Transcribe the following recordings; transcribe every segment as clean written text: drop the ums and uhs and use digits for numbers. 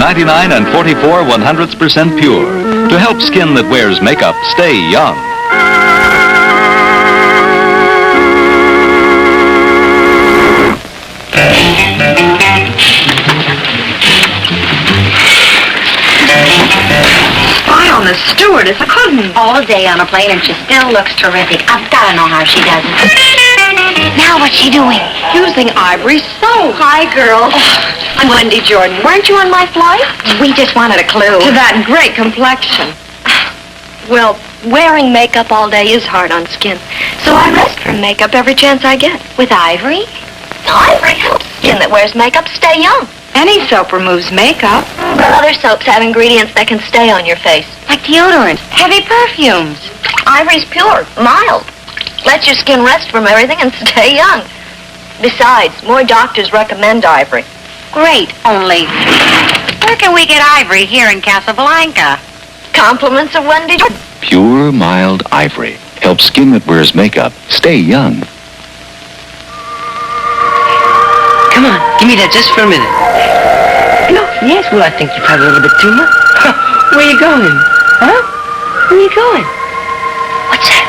99 and 44 100% pure to help skin that wears makeup stay young. Spy on the stewardess. I couldn't. All day on a plane and she still looks terrific. I've got to know how she does it. Now what's she doing? Using Ivory's soap. Hi, girls. I'm Wendy Jordan. Weren't you on my flight? We just wanted a clue. To that great complexion. Well, wearing makeup all day is hard on skin. So I rest from makeup every chance I get. With Ivory? Ivory helps skin that wears makeup stay young. Any soap removes makeup. But other soaps have ingredients that can stay on your face. Like deodorant, heavy perfumes. Ivory's pure, mild. Lets your skin rest from everything and stay young. Besides, more doctors recommend Ivory. Great, only where can we get Ivory here in Casablanca? Compliments of Wendy Jordan. Pure, mild Ivory helps skin that wears makeup stay young. Come on, give me that just for a minute. No, yes, well, I think you've had a little bit too much. Where you going? Huh? Where you going? What's that?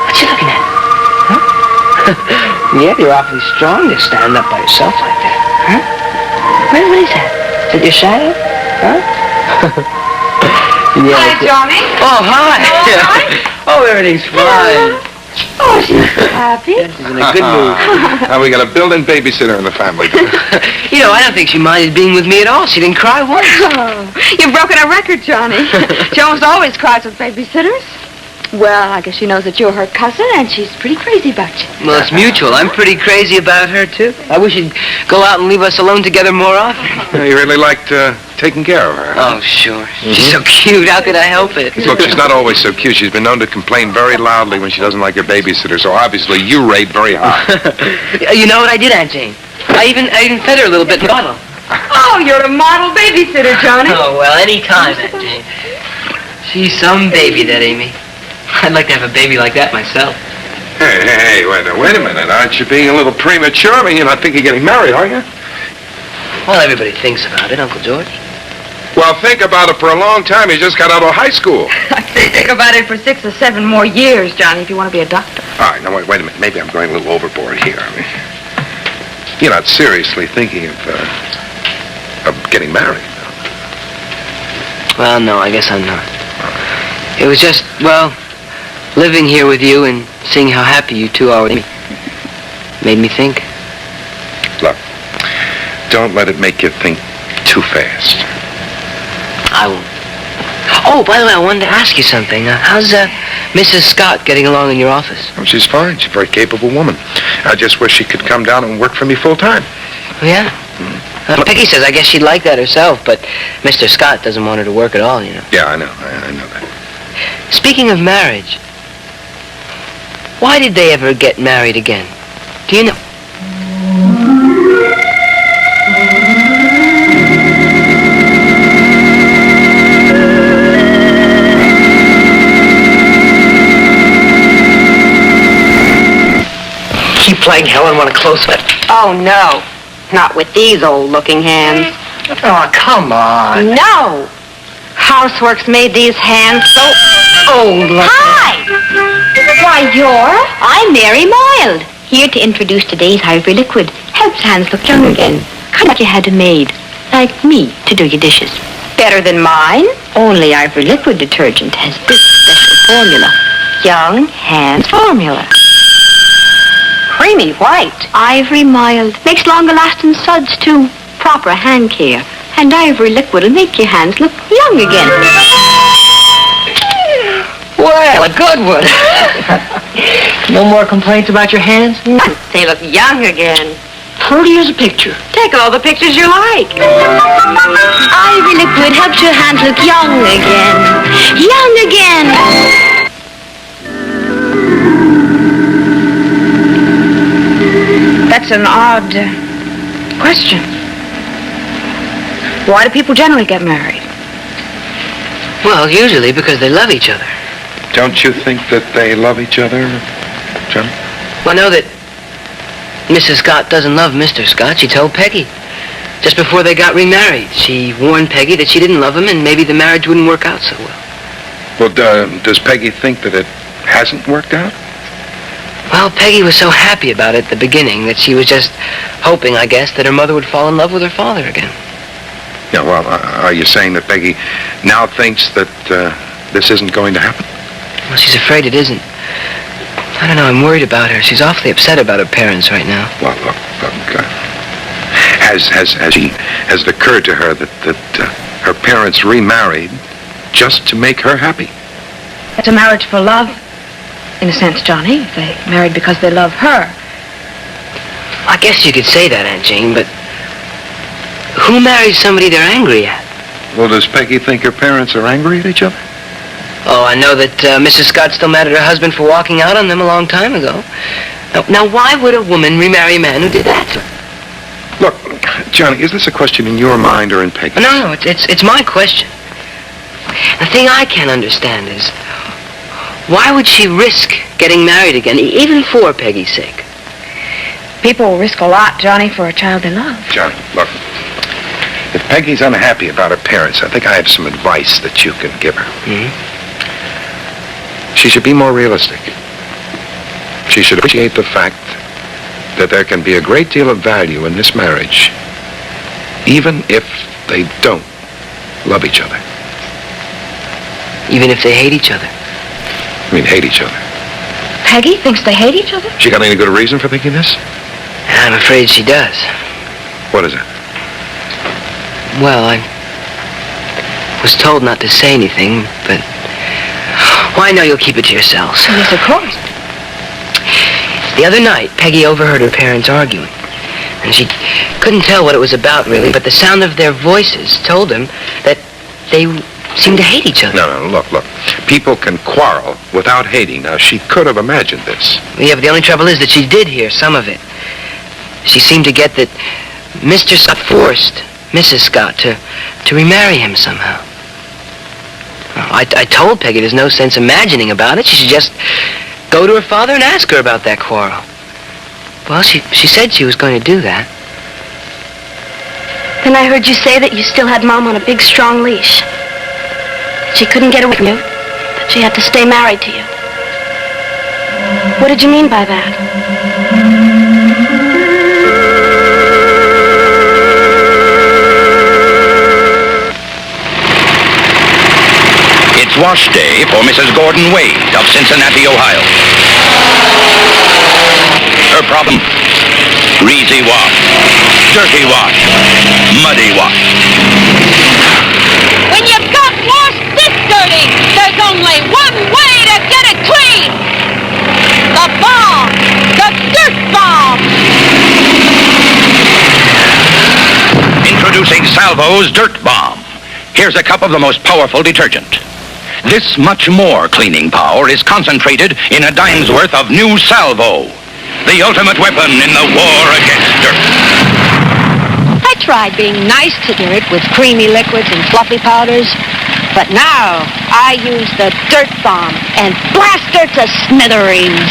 What you looking at? Huh? Yeah, you're awfully strong to stand up by yourself like that. Huh? What is that? Is that your shadow? Huh? Yeah, Hi, Johnny. Oh, hi. All right. Oh, everything's fine. Oh, she's happy. Yeah, she's in a good mood. Now we got a built-in babysitter in the family. You know, I don't think she minded being with me at all. She didn't cry once. Oh, you've broken a record, Johnny. She almost always cries with babysitters. Well, I guess she knows that you're her cousin, and she's pretty crazy about you. Well, it's mutual. I'm pretty crazy about her, too. I wish you'd go out and leave us alone together more often. You really liked taking care of her. Oh, sure. She's so cute. How could I help it? Look, she's not always so cute. She's been known to complain very loudly when she doesn't like her babysitter, so obviously you rate very high. You know what I did, Aunt Jane? I even fed her a little bit in the bottle. Oh, you're a model babysitter, Johnny. Oh, well, any time, Aunt Jane. She's some baby, that Amy. I'd like to have a baby like that myself. Hey, wait a minute. Aren't you being a little premature? I mean, you're not thinking of getting married, are you? Well, everybody thinks about it, Uncle George. Well, think about it for a long time. You just got out of high school. I'd say think about it for 6 or 7 more years, Johnny, if you want to be a doctor. All right, now, wait a minute. Maybe I'm going a little overboard here. I mean, you're not seriously thinking of getting married. Well, no, I guess I'm not. It was just, well, living here with you and seeing how happy you two are with me made me think. Look, don't let it make you think too fast. I won't. Oh, by the way, I wanted to ask you something. How's Mrs. Scott getting along in your office? Oh, she's fine. She's a very capable woman. I just wish she could come down and work for me full time. Yeah? Peggy says I guess she'd like that herself, but Mr. Scott doesn't want her to work at all, you know. Yeah, I know. I know that. Speaking of marriage, why did they ever get married again? Do you know? Keep playing, Helen. Want a close-up? Oh, no. Not with these old-looking hands. Oh, come on. No. Housework's made these hands so old. Hi! Why, I'm Mary Mild. Here to introduce today's Ivory liquid. Helps hands look young again. Kind of like you had a maid, like me, to do your dishes. Better than mine. Only Ivory liquid detergent has this special formula. Young hands formula. Creamy white. Ivory Mild. Makes longer lasting suds too. Proper hand care. And Ivory liquid will make your hands look young again. Well, a good one. No more complaints about your hands? None. They look young again. Pretty as a picture. Take all the pictures you like. Ivory liquid helps your hands look young again. Young again. That's an odd question. Why do people generally get married? Well, usually because they love each other. Don't you think that they love each other, John? Well, I know that Mrs. Scott doesn't love Mr. Scott. She told Peggy. Just before they got remarried, she warned Peggy that she didn't love him and maybe the marriage wouldn't work out so well. Well, does Peggy think that it hasn't worked out? Well, Peggy was so happy about it at the beginning that she was just hoping, I guess, that her mother would fall in love with her father again. Yeah, well, are you saying that Peggy now thinks that this isn't going to happen? Well, she's afraid it isn't. I don't know, I'm worried about her. She's awfully upset about her parents right now. Well, look, has it occurred to her that her parents remarried just to make her happy? It's a marriage for love, in a sense, Johnny. They married because they love her. I guess you could say that, Aunt Jane, but who marries somebody they're angry at? Well, does Peggy think her parents are angry at each other? Oh, I know that Mrs. Scott still mad at her husband for walking out on them a long time ago. Now, why would a woman remarry a man who did that to her? Look, Johnny, is this a question in your mind or in Peggy's? No, it's my question. The thing I can't understand is, why would she risk getting married again, even for Peggy's sake? People will risk a lot, Johnny, for a child they love. Johnny, look, if Peggy's unhappy about her parents, I think I have some advice that you can give her. Mm-hmm. She should be more realistic. She should appreciate the fact that there can be a great deal of value in this marriage, even if they don't love each other. Even if they hate each other? I mean, hate each other. Peggy thinks they hate each other? She got any good reason for thinking this? I'm afraid she does. What is it? Well, I was told not to say anything, but... Well, I know you'll keep it to yourselves. Yes, of course. The other night, Peggy overheard her parents arguing. And she couldn't tell what it was about, really, but the sound of their voices told them that they seemed to hate each other. No, look. People can quarrel without hating. Now, she could have imagined this. Yeah, but the only trouble is that she did hear some of it. She seemed to get that Mr. Scott forced Mrs. Scott to remarry him somehow. Well, I told Peggy there's no sense imagining about it. She should just go to her father and ask her about that quarrel. Well, she said she was going to do that. Then I heard you say that you still had Mom on a big, strong leash. She couldn't get away from you, that she had to stay married to you. What did you mean by that? It's wash day for Mrs. Gordon Wade of Cincinnati, Ohio. Her problem? Greasy wash, dirty wash, muddy wash. When you've got wash this dirty, there's only one way to get it clean. The bomb. The dirt bomb. Introducing Salvo's Dirt Bomb. Here's a cup of the most powerful detergent. This much more cleaning power is concentrated in a dime's worth of new Salvo, the ultimate weapon in the war against dirt. I tried being nice to dirt with creamy liquids and fluffy powders, but now I use the dirt bomb and blast dirt to smithereens.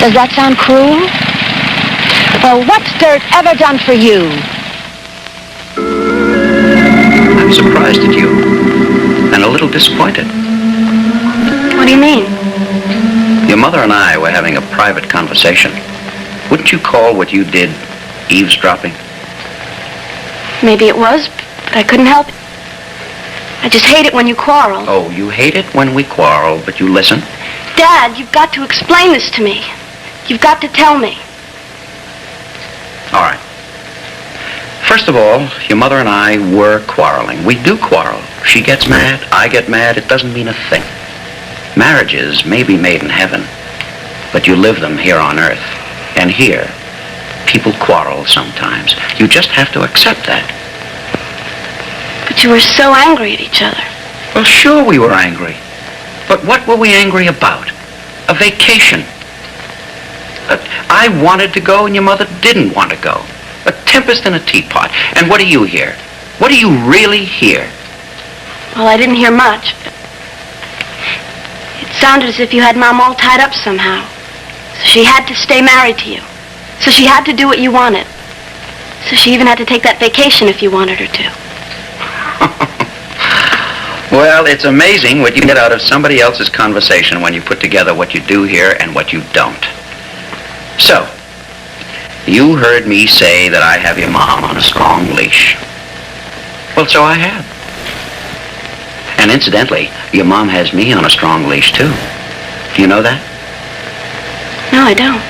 Does that sound cruel? Well, what's dirt ever done for you? I'm surprised at you. And a little disappointed. What do you mean? Your mother and I were having a private conversation. Wouldn't you call what you did eavesdropping? Maybe it was, but I couldn't help it. I just hate it when you quarrel. Oh, you hate it when we quarrel, but you listen? Dad, you've got to explain this to me. You've got to tell me. All right. First of all, your mother and I were quarreling. We do quarrel. She gets mad, I get mad. It doesn't mean a thing. Marriages may be made in heaven, but you live them here on earth. And here, people quarrel sometimes. You just have to accept that. But you were so angry at each other. Well, sure we were angry. But what were we angry about? A vacation. I wanted to go and your mother didn't want to go. A tempest in a teapot. And what do you hear? What do you really hear? Well, I didn't hear much, but it sounded as if you had Mom all tied up somehow. So she had to stay married to you. So she had to do what you wanted. So she even had to take that vacation if you wanted her to. Well, it's amazing what you get out of somebody else's conversation when you put together what you do here and what you don't. So, you heard me say that I have your mom on a strong leash. Well, so I have. And incidentally, your mom has me on a strong leash, too. Do you know that? No, I don't.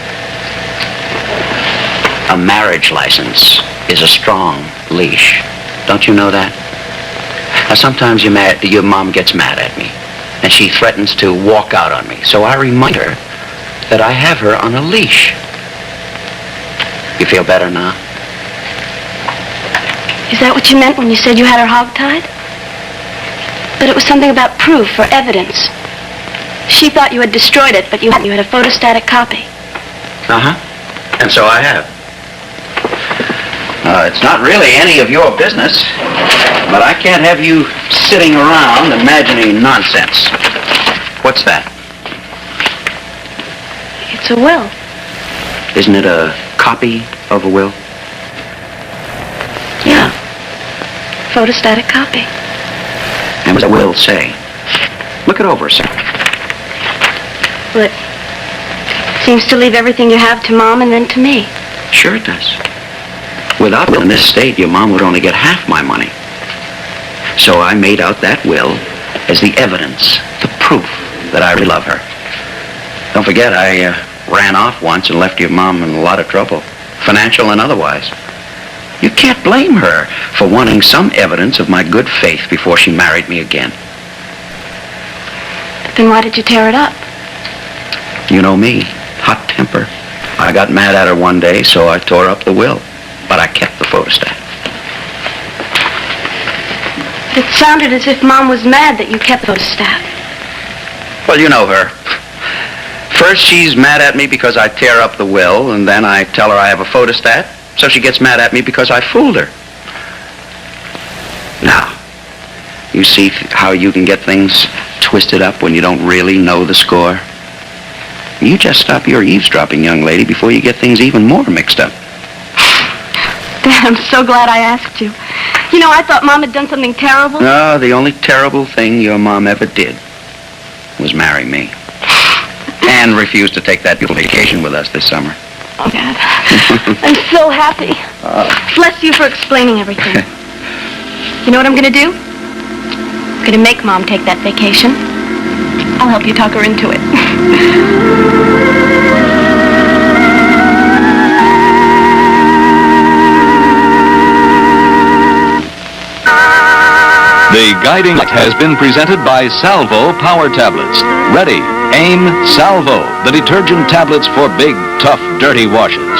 A marriage license is a strong leash. Don't you know that? Now, sometimes your mom gets mad at me, and she threatens to walk out on me. So I remind her that I have her on a leash. You feel better now? Is that what you meant when you said you had her hogtied? But it was something about proof or evidence. She thought you had destroyed it, but you had a photostatic copy. Uh-huh. And so I have. It's not really any of your business, but I can't have you sitting around imagining nonsense. What's that? It's a will. Isn't it a copy of a will? Yeah. Photostatic copy. And what does the will say? Look it over, sir. Well, it seems to leave everything you have to Mom and then to me. Sure it does. Without will in this state, your mom would only get half my money. So I made out that will as the evidence, the proof that I really love her. Don't forget, I ran off once and left your mom in a lot of trouble, financial and otherwise. You can't blame her for wanting some evidence of my good faith before she married me again. Then why did you tear it up? You know me, hot temper. I got mad at her one day, so I tore up the will. But I kept the photostat. It sounded as if Mom was mad that you kept the photostat. Well, you know her. First, she's mad at me because I tear up the will, and then I tell her I have a photostat, so she gets mad at me because I fooled her. Now, you see how you can get things twisted up when you don't really know the score? You just stop your eavesdropping, young lady, before you get things even more mixed up. Dad, I'm so glad I asked you. You know, I thought Mom had done something terrible. No, the only terrible thing your mom ever did was marry me. And refuse to take that beautiful vacation with us this summer. Oh, Dad. I'm so happy. Bless you for explaining everything. You know what I'm going to do? I'm going to make Mom take that vacation. I'll help you talk her into it. The guiding light has been presented by Salvo Power Tablets. Ready, aim, Salvo, the detergent tablets for big, tough, dirty washes.